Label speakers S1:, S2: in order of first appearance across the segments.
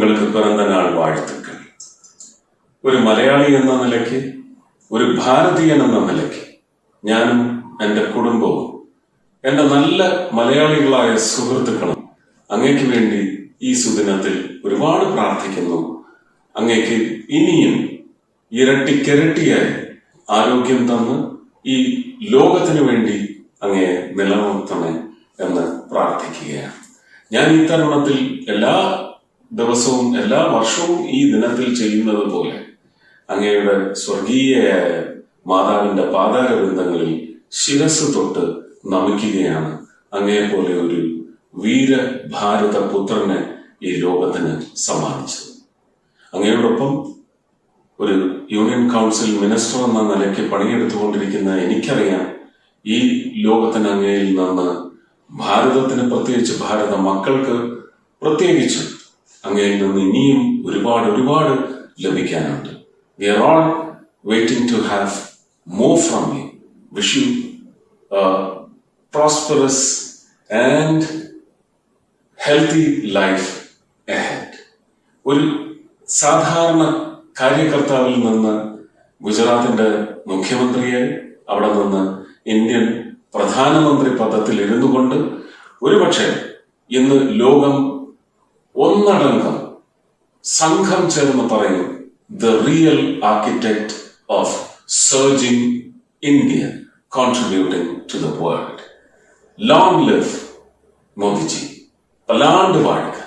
S1: உங்களுக்கு பிறந்த நாள் வாழ்த்துக்கள். ഒരു മലയാളി എന്ന നിലയ്ക്ക്, ഒരു ഭാരതീയൻ എന്ന നിലയ്ക്ക് ഞാനും എൻ്റെ കുടുംബവും എൻ്റെ നല്ല മലയാളികളായ സുഹൃത്തുക്കളും അങ്ങേക്ക് വേണ്ടി ഈ സുദിനത്തിൽ ഒരുപാട് പ്രാർത്ഥിക്കുന്നു. അങ്ങേക്ക് ഇനിയും ഇരട്ടിക്കിരട്ടിയായി ആരോഗ്യം തന്ന് ഈ ലോകത്തിനു വേണ്ടി അങ്ങയെ നിലനിർത്തണേ എന്ന് പ്രാർത്ഥിക്കുകയാണ്. ഞാൻ ഈ തരുണത്തിൽ എല്ലാ ദിവസവും എല്ലാ വർഷവും ഈ ദിനത്തിൽ ചെയ്യുന്നത് പോലെ അങ്ങയുടെ സ്വർഗീയയായ മാതാവിന്റെ പാതാരബന്ധങ്ങളിൽ ശിരസ് തൊട്ട് നമിക്കുകയാണ്. അങ്ങയെപ്പോലെ ഒരു വീരഭാരത പുത്രനെ ഈ ലോകത്തിന് സമ്മാനിച്ചത്. അങ്ങയോടൊപ്പം ഒരു യൂണിയൻ കൗൺസിൽ മിനിസ്റ്റർ എന്ന നിലയ്ക്ക് പണിയെടുത്തുകൊണ്ടിരിക്കുന്ന എനിക്കറിയാം, ഈ ലോകത്തിന് അങ്ങയിൽ നിന്ന് ഭാരതത്തിന്, പ്രത്യേകിച്ച് ഭാരത മക്കൾക്ക് പ്രത്യേകിച്ച് അങ്ങയിൽ നിന്ന് ഇനിയും ഒരുപാട് ലഭിക്കാനുണ്ട്. We are all waiting to have more from you. Wish you a prosperous and healthy life ahead. ഒരു സാധാരണ കാര്യകർത്താവിൽ നിന്ന് ഗുജറാത്തിന്റെ മുഖ്യമന്ത്രിയായി, അവിടെ നിന്ന് ഇന്ത്യൻ പ്രധാനമന്ത്രി പദത്തിൽ ഇരുന്നു കൊണ്ട് ഒരുപക്ഷെ ഇന്ന് ലോകം ഒന്നടങ്കം സംഘം ചേർന്ന് പറയും, the real architect of surging India contributing to the world. Long live Modiji. പലാണ്ട് വാഴുക.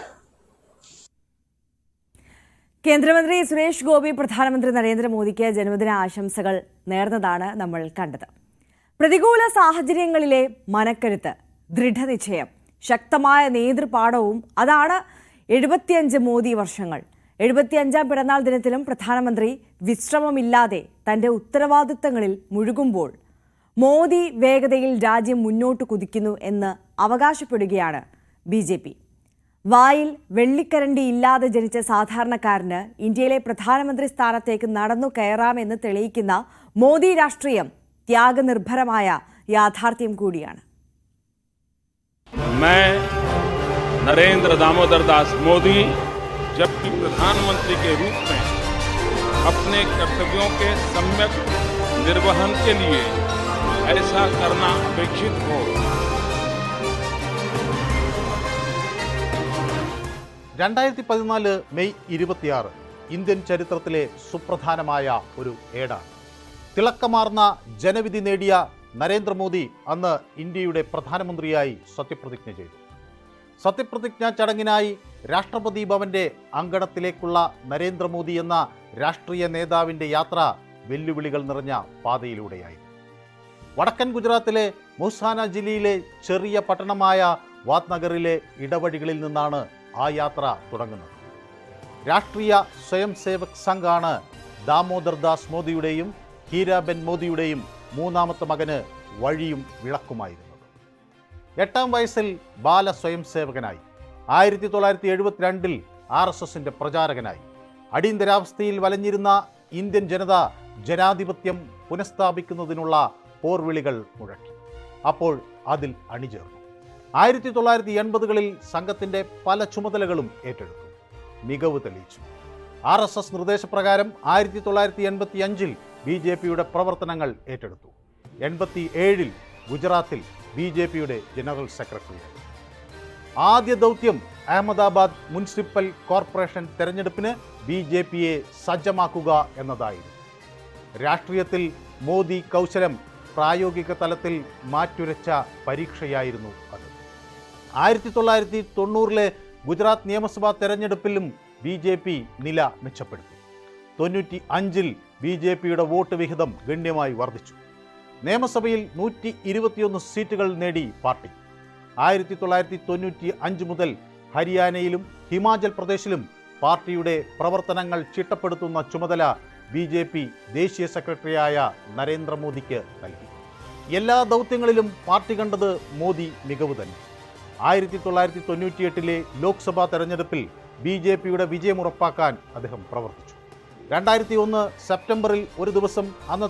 S2: കേന്ദ്രമന്ത്രി സുരേഷ് ഗോപി പ്രധാനമന്ത്രി നരേന്ദ്രമോദിക്ക് ജന്മദിന ആശംസകൾ നേർന്നതാണ് നമ്മൾ കണ്ടത്. പ്രതികൂല സാഹചര്യങ്ങളിലെ മനക്കരുത്ത്, ദൃഢനിശ്ചയം, ശക്തമായ നേതൃപാഠവും അതാണ് 75 മോദി വർഷങ്ങൾ. 75ാം പിറന്നാൾ ദിനത്തിലും പ്രധാനമന്ത്രി വിശ്രമമില്ലാതെ തന്റെ ഉത്തരവാദിത്തങ്ങളിൽ മുഴുകുമ്പോൾ മോദി വേഗതയിൽ രാജ്യം മുന്നോട്ട് കുതിക്കുന്നു എന്ന് അവകാശപ്പെടുകയാണ് BJP. വായിൽ വെള്ളിക്കരണ്ടി ഇല്ലാതെ ജനിച്ച സാധാരണക്കാരന് ഇന്ത്യയിലെ പ്രധാനമന്ത്രി സ്ഥാനത്തേക്ക് നടന്നു കയറാമെന്ന് തെളിയിക്കുന്ന മോദി രാഷ്ട്രീയം ത്യാഗനിർഭരമായ യാഥാർത്ഥ്യം കൂടിയാണ്.
S3: नरेंद्र दामोदर दास मोदी जबकि प्रधानमंत्री के रूप में अपने कर्तव्यों के सम्यक निर्वहन के लिए ऐसा करना अपेक्षित हो.
S4: 2014 മെയ് 26 ഇന്ത്യൻ ചരിത്രത്തിലെ സുപ്രധാനമായ ഒരു ഏടാണ്. തിളക്കമാർന്ന ജനവിധി നേടിയ നരേന്ദ്രമോദി അന്ന് ഇന്ത്യയുടെ പ്രധാനമന്ത്രിയായി സത്യപ്രതിജ്ഞ ചെയ്തു. സത്യപ്രതിജ്ഞാ ചടങ്ങിനായി രാഷ്ട്രപതി ഭവന്റെ അങ്കണത്തിലേക്കുള്ള നരേന്ദ്രമോദി എന്ന രാഷ്ട്രീയ നേതാവിൻ്റെ യാത്ര വെല്ലുവിളികൾ നിറഞ്ഞ പാതയിലൂടെയായി. വടക്കൻ ഗുജറാത്തിലെ മുസാന ജില്ലയിലെ ചെറിയ പട്ടണമായ വാത്നഗറിലെ ഇടവഴികളിൽ നിന്നാണ് ആ യാത്ര തുടങ്ങുന്നത്. രാഷ്ട്രീയ സ്വയം സേവക് സംഘാണ് ദാമോദർ ദാസ് മോദിയുടെയും ഹീരാബെൻ മോദിയുടെയും മൂന്നാമത്തെ മകന് വഴിയും വിളക്കുമായിരുന്നത്. 8ാം വയസ്സിൽ ബാല സ്വയം സേവകനായി, 1972 RSSന്റെ പ്രചാരകനായി, അടിയന്തരാവസ്ഥയിൽ വലഞ്ഞിരുന്ന ഇന്ത്യൻ ജനത ജനാധിപത്യം പുനഃസ്ഥാപിക്കുന്നതിനുള്ള പോർവിളികൾ മുഴക്കി. അപ്പോൾ അതിൽ അണിചേർന്നു. 1980കളിൽ സംഘത്തിൻ്റെ പല ചുമതലകളും ഏറ്റെടുത്തു, മികവ് തെളിയിച്ചു. RSS നിർദ്ദേശപ്രകാരം 1985 BJPയുടെ പ്രവർത്തനങ്ങൾ ഏറ്റെടുത്തു. 87 ഗുജറാത്തിൽ BJPയുടെ ജനറൽ സെക്രട്ടറിയായി. ആദ്യ ദൗത്യം അഹമ്മദാബാദ് മുനിസിപ്പൽ കോർപ്പറേഷൻ തെരഞ്ഞെടുപ്പിന് BJPയെ സജ്ജമാക്കുക എന്നതായിരുന്നു. രാഷ്ട്രീയത്തിൽ മോദി കൗശലം പ്രായോഗിക തലത്തിൽ മാറ്റുരച്ച പരീക്ഷയായിരുന്നു അത്. 1990 ഗുജറാത്ത് നിയമസഭാ തെരഞ്ഞെടുപ്പിലും BJP നില മെച്ചപ്പെടുത്തി. 95 BJPയുടെ വോട്ട് വിഹിതം ഗണ്യമായി വർദ്ധിച്ചു. നിയമസഭയിൽ 121 സീറ്റുകൾ നേടി പാർട്ടി. 1995 മുതൽ ഹരിയാനയിലും ഹിമാചൽ പ്രദേശിലും പാർട്ടിയുടെ പ്രവർത്തനങ്ങൾ ചിട്ടപ്പെടുത്തുന്ന ചുമതല BJP ദേശീയ സെക്രട്ടറിയായ നരേന്ദ്രമോദിക്ക് നൽകി. എല്ലാ ദൗത്യങ്ങളിലും പാർട്ടി കണ്ടത് മോദി മികവ് തന്നെ. 1998 ലോക്സഭാ തെരഞ്ഞെടുപ്പിൽ BJPയുടെ വിജയമുറപ്പാക്കാൻ അദ്ദേഹം പ്രവർത്തിച്ചു. 2001 സെപ്റ്റംബറിൽ ഒരു ദിവസം അന്ന്